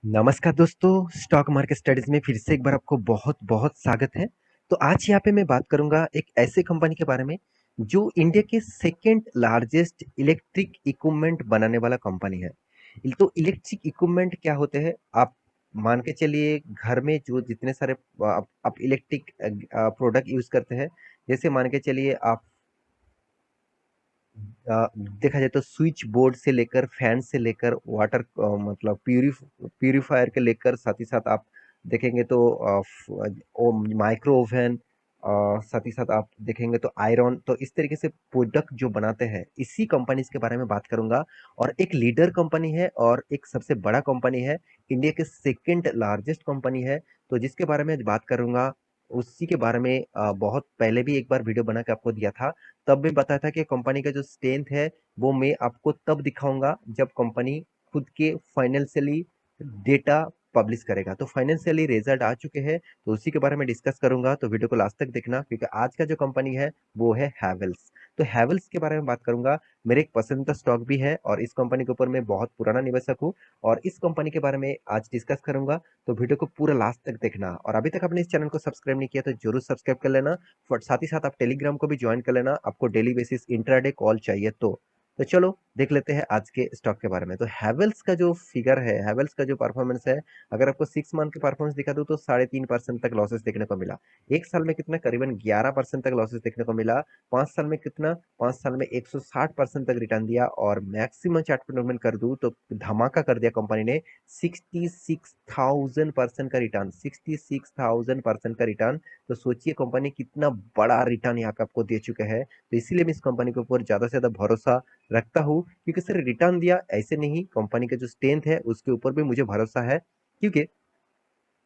नमस्कार दोस्तों, stock market studies में फिर से एक बार आपको बहुत-बहुत स्वागत है। तो आज यहाँ पे मैं बात करूँगा एक ऐसे कंपनी के बारे में, जो इंडिया के सेकंड लार्जेस्ट इलेक्ट्रिक इक्विपमेंट बनाने वाला कंपनी है। तो इलेक्ट्रिक इक्विपमेंट क्या होते हैं? आप मान के चलिए घर में जो जितने सारे आप इलेक्ट्रिक प्रोडक्ट यूज़ करते हैं, जैसे मान के चलिए आप देखा जाए तो स्विच बोर्ड से लेकर फैन से लेकर वाटर मतलब प्यूरिफायर के लेकर साथ ही साथ आप देखेंगे तो माइक्रो ओवन साथ ही साथ आप देखेंगे तो आयरन। तो इस तरीके से प्रोडक्ट जो बनाते हैं इसी कंपनीज के बारे में बात करूंगा। और एक लीडर कंपनी है और एक सबसे बड़ा कंपनी है, इंडिया के सेकंड लार्जेस्ट कंपनी है। तो जिसके बारे में आज बात करूंगा उसी के बारे में बहुत पहले भी एक बार वीडियो बना के आपको दिया था। तब मैं बताया था कि कंपनी का जो स्ट्रेंथ है वो मैं आपको तब दिखाऊंगा जब कंपनी खुद के फाइनेंशियली डेटा पब्लिश करेगा। तो फाइनेंशियली रिजल्ट आ चुके हैं, तो उसी के बारे में डिस्कस करूंगा। तो वीडियो को लास्ट तक देखना, क्योंकि आज का जो कंपनी है वो है हैवेल्स। तो हैवेल्स के बारे में बात करूंगा। मेरे एक पसंदीदा स्टॉक भी है और इस कंपनी के ऊपर मैं बहुत पुराना निवेशक हूँ और इस कंपनी के बारे में आज डिस्कस करूंगा। तो वीडियो को पूरा लास्ट तक देखना और अभी तक आपने इस चैनल को सब्सक्राइब नहीं किया तो जरूर सब्सक्राइब कर लेना। और साथ ही साथ आप टेलीग्राम को भी ज्वाइन कर लेना, आपको डेली बेसिस इंट्राडे कॉल चाहिए तो चलो देख लेते हैं आज के स्टॉक के बारे में। तो हैवेल्स का जो फिगर है, हैवेल्स का जो परफॉर्मेंस है, अगर आपको 6 मंथ की परफॉर्मेंस दिखा दूं तो 3.5% तक लॉसेस देखने को मिला। एक साल में कितना, करीबन 11% तक लॉसेस देखने को मिला। 5 साल में कितना, 5 साल में 160% तक रिटर्न दिया। और मैक्सिमम चार्ट पर मूवमेंट कर दूं तो धमाका कर दिया कंपनी ने, 66,000% का रिटर्न, 66,000% का रिटर्न। तो सोचिए कंपनी कितना बड़ा रिटर्न यहाँ पे आपको दे चुके हैं। तो इसीलिए मैं इस कंपनी के ऊपर ज्यादा से ज्यादा भरोसा रखता हूँ, क्योंकि सिर्फ रिटर्न दिया ऐसे नहीं, कंपनी का जो स्ट्रेंथ है उसके ऊपर भी मुझे भरोसा है। क्योंकि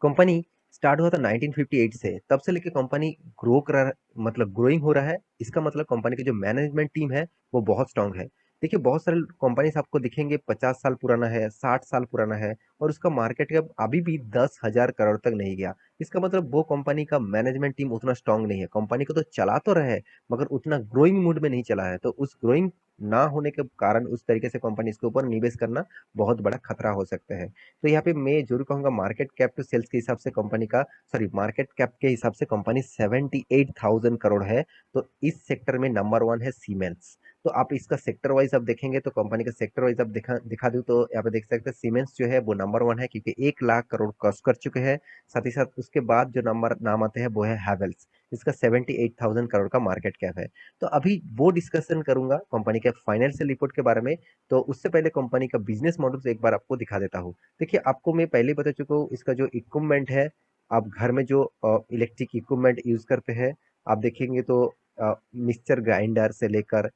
कंपनी स्टार्ट हुआ था 1958 से, तब से लेके कंपनी ग्रो कर रहा, मतलब ग्रोइंग हो रहा है। इसका मतलब कंपनी की जो मैनेजमेंट टीम है वो बहुत स्ट्रांग है। देखिए बहुत सारे कंपनीज आपको दिखेंगे 50 साल पुराना है, 60 साल पुराना है, और उसका मार्केट कैप अभी भी 10,000 करोड़ तक नहीं गया। इसका मतलब वो कंपनी का मैनेजमेंट टीम उतना स्ट्रांग नहीं है। कंपनी को तो चला तो रहे, मगर उतना ग्रोइंग मूड में नहीं चला है। तो उस ग्रोइंग ना होने के कारण उस तरीके से कंपनी इसके ऊपर निवेश करना बहुत बड़ा खतरा हो सकता है। तो यहाँ पे मैं जरूर कहूंगा मार्केट कैप टू सेल्स के हिसाब से कंपनी का, सॉरी मार्केट कैप के हिसाब से कंपनी 78,000 करोड़ है। तो इस सेक्टर में नंबर 1 है सीमेंस। तो आप इसका सेक्टर वाइज अब देखेंगे तो कंपनी का सेक्टर वाइज अब दिखा दिखा दूं तो यहाँ पे देख सकते हैं सीमेंस जो है वो नंबर 1 है, क्योंकि 1 लाख करोड़ क्रॉस कर चुके हैं। साथ ही साथ उसके बाद जो नंबर नाम आते हैं वो है हैवेल्स, इसका 78,000 करोड़ का मार्केट कैप है। तो अभी वो डिस्कशन करूंगा कंपनी के फाइनेंशियल रिपोर्ट के बारे में। तो उससे पहले कंपनी का बिजनेस मॉडल एक बार आपको दिखा देता हूँ। देखिए आपको मैं पहले बता चुका हूँ, इसका जो इक्विपमेंट है, आप घर में जो इलेक्ट्रिक इक्विपमेंट यूज करते हैं, आप देखेंगे तो मिक्सचर ग्राइंडर से लेकर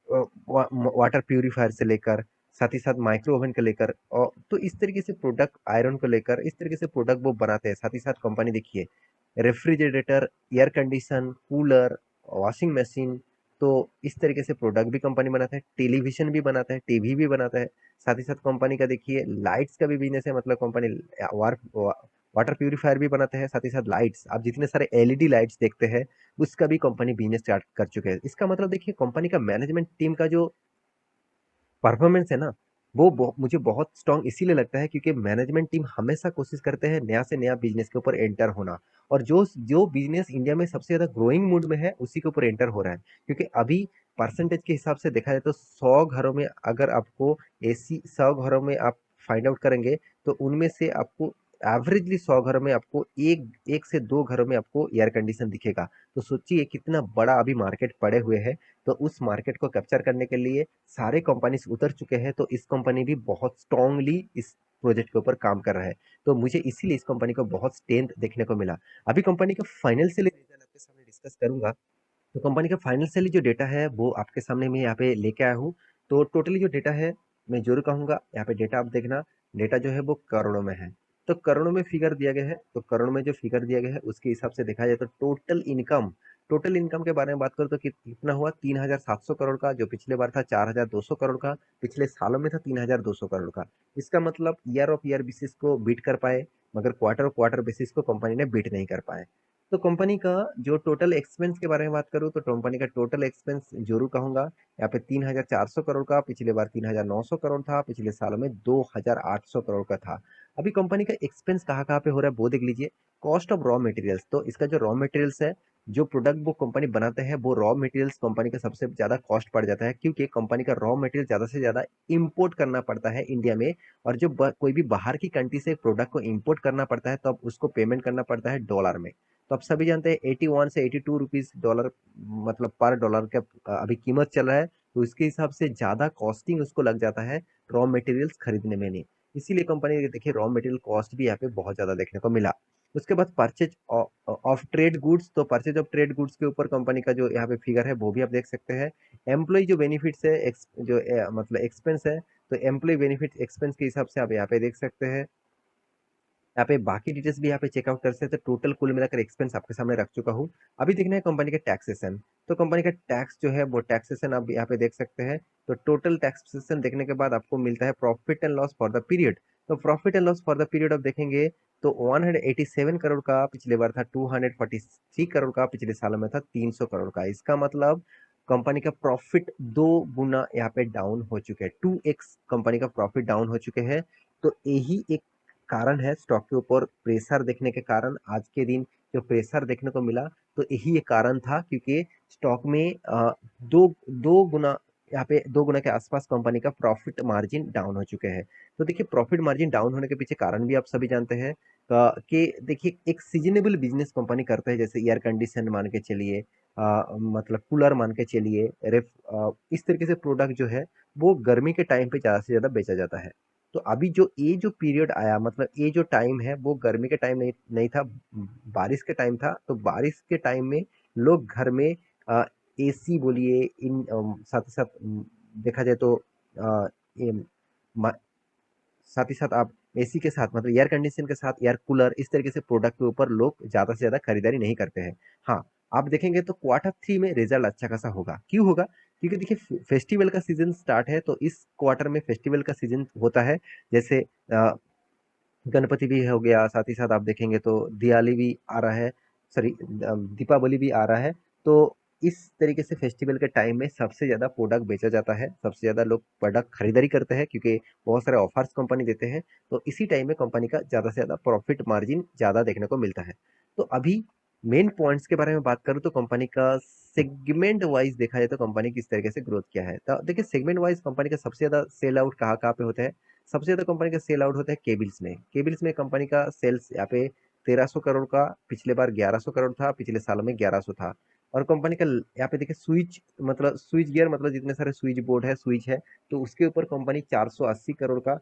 वाटर प्यूरिफायर से लेकर साथ ही साथ माइक्रो ओवन को लेकर, और तो इस तरीके से प्रोडक्ट, आयरन को लेकर इस तरीके से प्रोडक्ट वो बनाते हैं। साथ ही साथ कंपनी देखिए refrigerator, air condition, cooler, washing machine, तो इस तरीके से प्रोडक्ट भी कंपनी बनाता है। टेलीविजन भी बनाता है, टीवी भी बनाता है। साथ ही साथ कंपनी का देखिए लाइट्स का भी बिजनेस है, मतलब कंपनी वाटर प्यूरिफायर भी बनाता है। साथ ही साथ लाइट्स, आप जितने सारे एलईडी लाइट्स देखते हैं उसका भी कंपनी बिजनेस स्टार्ट कर चुके हैं। इसका मतलब देखिए कंपनी का मैनेजमेंट टीम का जो परफॉर्मेंस है ना, वो मुझे बहुत स्ट्रांग इसीलिए लगता है क्योंकि मैनेजमेंट टीम हमेशा कोशिश करते हैं नया से नया बिजनेस के ऊपर एंटर होना। और जो जो बिजनेस इंडिया में सबसे ज्यादा ग्रोइंग मूड में है उसी के ऊपर एंटर हो रहा है। क्योंकि अभी परसेंटेज के हिसाब से देखा जाए तो 100 घरों में अगर आपको एसी, 100 घरों में आप फाइंड आउट करेंगे तो उनमें से आपको एवरेजली 100 घरों में आपको एक एक से दो घरों में आपको एयर कंडीशन दिखेगा। तो सोचिए कितना बड़ा अभी मार्केट पड़े हुए है। तो उस मार्केट को कैप्चर करने के लिए सारे कंपनीज उतर चुके हैं। तो इस कंपनी भी बहुत स्ट्रांगली इस प्रोजेक्ट के ऊपर काम कर रहा है। तो मुझे इसीलिए इस कंपनी को बहुत स्ट्रेंथ देखने को मिला। अभी कंपनी का फाइनेंशियली रिजल्ट आपके सामने डिस्कस करूंगा। तो कंपनी का फाइनेंशियली जो डेटा है वो आपके सामने मैं यहाँ पे लेके आया हूँ। तो टोटली जो डेटा है, मैं जरूर कहूंगा यहाँ पे डेटा आप देखना, डेटा जो है वो करोड़ों में है। तो करोड़ों में फिगर दिया गया है, तो करोड़ में जो फिगर दिया गया है उसके हिसाब से देखा जाए तो टोटल इनकम के बारे में बात करूँ तो कितना हुआ, 3,700 करोड़ का, जो पिछले बार था 4,200 करोड़ का, पिछले सालों में था 3,200 करोड़ का। इसका मतलब ईयर ऑफ ईयर बेसिस को बीट कर पाए, मगर क्वार्टर ऑफ क्वार्टर बेसिस को कंपनी ने बीट नहीं कर पाए। तो कंपनी का जो टोटल एक्सपेंस के बारे में बात करूँ तो कंपनी का टोटल एक्सपेंस जरूर कहूंगा यहाँ पे 3,400 करोड़ का, पिछले बार 3,900 करोड़ था, पिछले साल में 2,800 करोड़ का था। अभी कंपनी का एक्सपेंस कहाँ कहाँ पे हो रहा है वो देख लीजिए। कॉस्ट ऑफ रॉ मटेरियल्स, तो इसका जो रॉ मटेरियल्स है, जो प्रोडक्ट वो कंपनी बनाते हैं, वो रॉ मटेरियल्स कंपनी का सबसे ज्यादा कॉस्ट पड़ जाता है, क्योंकि कंपनी का रॉ मटेरियल ज्यादा से ज्यादा इंपोर्ट करना पड़ता है इंडिया में। और जो कोई भी बाहर की कंट्री से प्रोडक्ट को इंपोर्ट करना पड़ता है तो अब उसको पेमेंट करना पड़ता है डॉलर में। तो आप सभी जानते हैं 81 से 82 रुपीज डॉलर, मतलब पर डॉलर का अभी कीमत चल रहा है। तो इसके हिसाब से ज्यादा कॉस्टिंग उसको लग जाता है रॉ मटेरियल्स खरीदने में नहीं। इसीलिए कंपनी देखिए रॉ मटेरियल कॉस्ट भी यहाँ पे बहुत ज्यादा देखने को मिला। उसके बाद परचेज ऑफ ट्रेड गुड्स, तो परचेज ऑफ ट्रेड गुड्स के ऊपर कंपनी का जो यहाँ पे फिगर है वो भी आप देख सकते हैं। एम्प्लॉय जो बेनिफिट्स है, जो मतलब एक्सपेंस है, तो एम्प्लॉय बेनिफिट एक्सपेंस के हिसाब से आप यहाँ पे देख सकते हैं। यहाँ पे बाकी डिटेल्स भी यहाँ पे चेकआउट कर सकते हैं। तो टोटल कुल मिलाकर एक्सपेंस आपके सामने रख चुका हूँ। अभी देखना है कंपनी का टैक्सेशन। तो कंपनी का टैक्स जो है वो टैक्सेशन आप यहाँ पे देख सकते हैं। तो टोटल टैक्सेशन देखने के बाद आपको मिलता है profit and loss for the period. तो profit and loss for the period आप देखेंगे तो 187 करोड़ का पिछले बार था, 243 करोड़ का पिछले साल में था, 300 करोड़ का। इसका मतलब कंपनी का प्रॉफिट 2 गुना यहाँ पे डाउन हो चुके हैं, 2x कंपनी का प्रॉफिट डाउन हो चुके हैं। तो यही एक कारण है स्टॉक के ऊपर प्रेशर देखने के कारण, आज के दिन जो प्रेशर देखने को मिला, तो यही एक कारण था, क्योंकि स्टॉक में दो दो गुना यहाँ पे 2 गुना के आसपास कंपनी का प्रॉफिट मार्जिन डाउन हो चुके हैं। तो देखिए प्रॉफिट मार्जिन डाउन होने के पीछे कारण भी आप सभी जानते हैं कि देखिए एक सीजनेबल बिजनेस कंपनी करता है, जैसे एयर कंडीशन मान के चलिए, मतलब कूलर मान के चलिए, इस तरीके से प्रोडक्ट जो है वो गर्मी के टाइम पे ज्यादा से ज्यादा बेचा जाता है। तो अभी जो ये जो पीरियड आया, मतलब ये जो टाइम है वो गर्मी के टाइम नहीं था, बारिश के टाइम था। तो बारिश के टाइम में लोग घर में एसी बोलिए, इन साथ ही साथ देखा जाए तो ये साथ ही साथ आप एसी के साथ मतलब एयर कंडीशन के साथ एयर कूलर, इस तरीके से प्रोडक्ट के ऊपर लोग ज्यादा से ज्यादा खरीदारी नहीं करते हैं। हाँ, आप देखेंगे तो क्वार्टर 3 में रिजल्ट अच्छा खासा होगा। क्यों होगा? क्योंकि देखिए फेस्टिवल का सीजन स्टार्ट है, तो इस क्वार्टर में फेस्टिवल का सीजन होता है। जैसे गणपति भी हो गया, साथ ही साथ आप देखेंगे तो दिवाली भी आ रहा है, सॉरी दीपावली भी आ रहा है। तो इस तरीके से फेस्टिवल के टाइम में सबसे ज़्यादा प्रोडक्ट बेचा जाता है, सबसे ज़्यादा लोग प्रोडक्ट खरीदारी करते हैं, क्योंकि बहुत सारे ऑफर्स कंपनी देते हैं। तो इसी टाइम में कंपनी का ज़्यादा से ज़्यादा प्रॉफिट मार्जिन ज़्यादा देखने को मिलता है। तो अभी मेन पॉइंट्स के बारे में बात करूँ तो कंपनी का सेगमेंट वाइज देखा जाए तो कंपनी किस तरीके से ग्रोथ किया है। तो देखिए सेगमेंट वाइज कंपनी का सबसे ज़्यादा सेल आउट कहाँ कहाँ पे होता है। सबसे ज्यादा कंपनी का सेल आउट होता है केबल्स में। केबल्स में कंपनी का सेल्स यहाँ पे 1300 करोड़ का, पिछले बार 1100 करोड़ था, पिछले साल में 1100 था। और कंपनी का यहाँ पे देखिए स्विच, मतलब स्विच गियर, मतलब जितने सारे स्विच बोर्ड है, स्विच है, तो उसके ऊपर कंपनी 480 करोड़ का,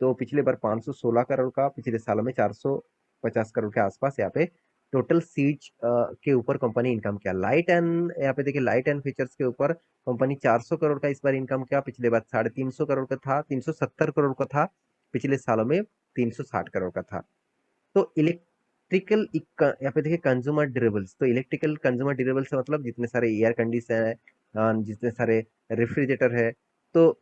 तो पिछले बार 516 करोड़ का, पिछले साल में 450 करोड़ के आसपास यहाँ पे टोटल स्विच के ऊपर कंपनी इनकम किया। लाइट एंड यहाँ पे देखिए लाइट एंड फीचर्स के ऊपर कंपनी 400 करोड़ का इस बार इनकम किया, पिछले बार 350 करोड़ का था, 370 करोड़ का था, पिछले सालों में 360 करोड़ का था। तो इलेक्ट्रिकल यहाँ पे देखिए कंज्यूमर ड्यूरेबल्स, तो इलेक्ट्रिकल कंज्यूमर ड्यूरेबल्स मतलब जितने सारे एयर कंडीशन है, जितने सारे रेफ्रिजरेटर है, तो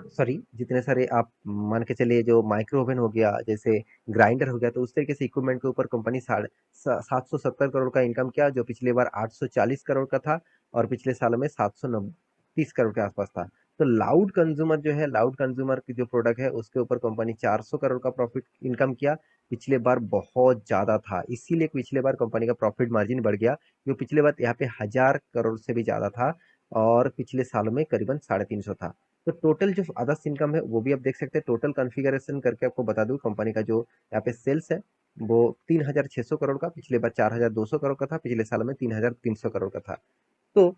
सॉरी जितने सारे आप मान के चलिए जो माइक्रो ओवन हो गया, जैसे ग्राइंडर हो गया, तो उस तरीके से इक्विपमेंट के ऊपर कंपनी 770 करोड़ का इनकम किया, जो पिछले बार 840 करोड़ का था, और पिछले साल में 729 करोड़ के आसपास था। तो लाउड कंज्यूमर जो है, लाउड कंज्यूमर की जो प्रोडक्ट है उसके ऊपर कंपनी 400 करोड़ का प्रॉफिट इनकम किया, पिछले बार बहुत ज्यादा था, इसीलिए पिछले बार कंपनी का प्रॉफिट मार्जिन बढ़ गया, जो पिछले बार यहाँ पे 1000 करोड़ से भी ज्यादा था, और पिछले सालों में करीबन 350 था। तो टोटल जो अदर्स इनकम है वो भी आप देख सकते हैं। टोटल कॉन्फ़िगरेशन करके आपको बता दूं, कंपनी का जो यहाँ पे सेल्स है वो 3600 करोड़ का, पिछले बार 4200 करोड़ का था, पिछले साल में 3300 करोड़ का था। तो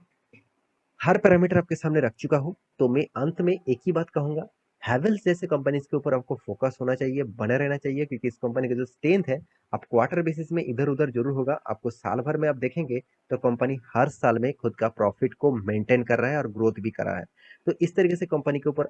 हर पैरामीटर आपके सामने रख चुका हूं। तो मैं अंत में एक ही बात कहूंगा, हैवेल्स जैसे कंपनीज के ऊपर आपको फोकस होना चाहिए, बने रहना चाहिए, क्योंकि इस कंपनी का जो स्ट्रेंथ है, आप क्वार्टर बेसिस में इधर उधर जरूर होगा, आपको साल भर में आप देखेंगे तो कंपनी हर साल में खुद का प्रॉफिट को मेंटेन कर रहा है और ग्रोथ भी कर रहा है। तो इस तरीके से कंपनी के ऊपर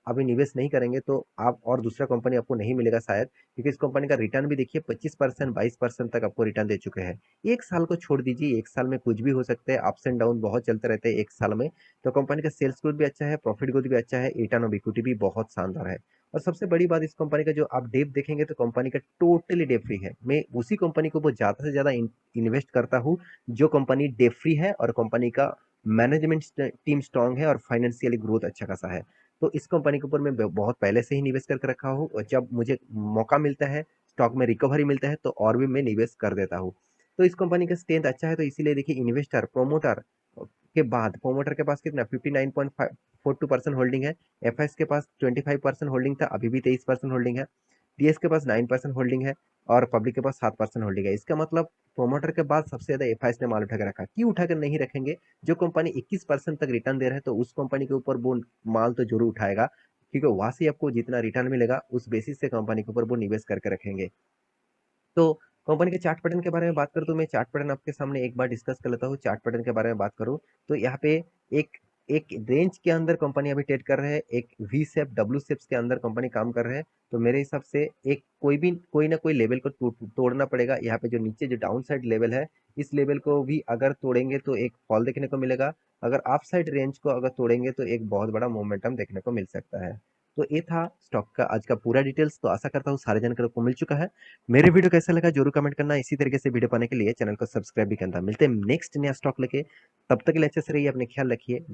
अभी निवेश नहीं करेंगे तो आप और दूसरा कंपनी आपको नहीं मिलेगा शायद, क्योंकि इस कंपनी का रिटर्न भी देखिए 25% 22% तक आपको रिटर्न दे चुके हैं। एक साल को छोड़ दीजिए, एक साल में कुछ भी हो सकता है, अप्स एंड डाउन बहुत चलते रहते हैं एक साल में। तो कंपनी का सेल्स ग्रोथ भी अच्छा है, प्रॉफिट ग्रोथ भी अच्छा है, रिटर्न ऑफ इक्विटी भी बहुत शानदार है। और सबसे बड़ी बात इस कंपनी का, जो आप डेप देखेंगे तो कंपनी का टोटली डेप फ्री है। मैं उसी कंपनी को बहुत ज़्यादा से ज़्यादा इन्वेस्ट करता हूँ जो कंपनी डेप फ्री है और कंपनी का मैनेजमेंट टीम स्ट्रांग है और फाइनेंशियली ग्रोथ अच्छा खासा है। तो इस कंपनी के ऊपर मैं बहुत पहले से ही निवेश करके रखा हूँ, और जब मुझे मौका मिलता है, स्टॉक में रिकवरी मिलता है, तो और भी मैं निवेश कर देता हूँ। तो इस कंपनी का स्ट्रेंथ अच्छा है, तो इसीलिए देखिए इन्वेस्टर प्रोमोटर के पास कितना 59.42% होल्डिंग है। एफएस के पास 25% होल्डिंग था, अभी भी 23% होल्डिंग है। टीएस के पास 9% होल्डिंग है और पब्लिक के पास 7% होल्डिंग है। इसका मतलब प्रोमोटर के बाद सबसे ज्यादा एफआईएस ने माल उठा के रखा। क्यों उठा कर नहीं रखेंगे? जो कंपनी 21% तक रिटर्न दे रहा है तो उस कंपनी के ऊपर वो माल तो जरूर उठाएगा, क्योंकि वहां से आपको जितना रिटर्न मिलेगा उस बेसिस से कंपनी के ऊपर वो निवेश करके रखेंगे। तो कंपनी के चार्ट पैटर्न के बारे में बात करूँ तो मैं चार्ट पैटर्न आपके सामने एक बार डिस्कस कर लेता हूँ। चार्ट पैटर्न के बारे में बात करूँ तो यहाँ पे एक एक रेंज के अंदर कंपनी अभी ट्रेड कर रहे हैं, एक वी शेप डब्ल्यू शेप्स के अंदर कंपनी काम कर रहे हैं। तो मेरे हिसाब से एक कोई ना कोई लेवल को तोड़ना पड़ेगा। यहाँ पे जो नीचे जो डाउन साइड लेवल है, इस लेवल को भी अगर तोड़ेंगे तो एक फॉल देखने को मिलेगा। अगर अप साइड रेंज को अगर तोड़ेंगे तो एक बहुत बड़ा मोमेंटम देखने को मिल सकता है। तो ये था स्टॉक का आज का पूरा डिटेल्स। तो आशा करता हूँ सारे जानकारी को मिल चुका है। मेरे वीडियो कैसा लगा जरूर कमेंट करना। इसी तरीके से वीडियो पाने के लिए चैनल को सब्सक्राइब भी करना। मिलते हैं नेक्स्ट नया स्टॉक लेके, तब तक के लिए अच्छे से रहिए, अपने ख्याल रखिए।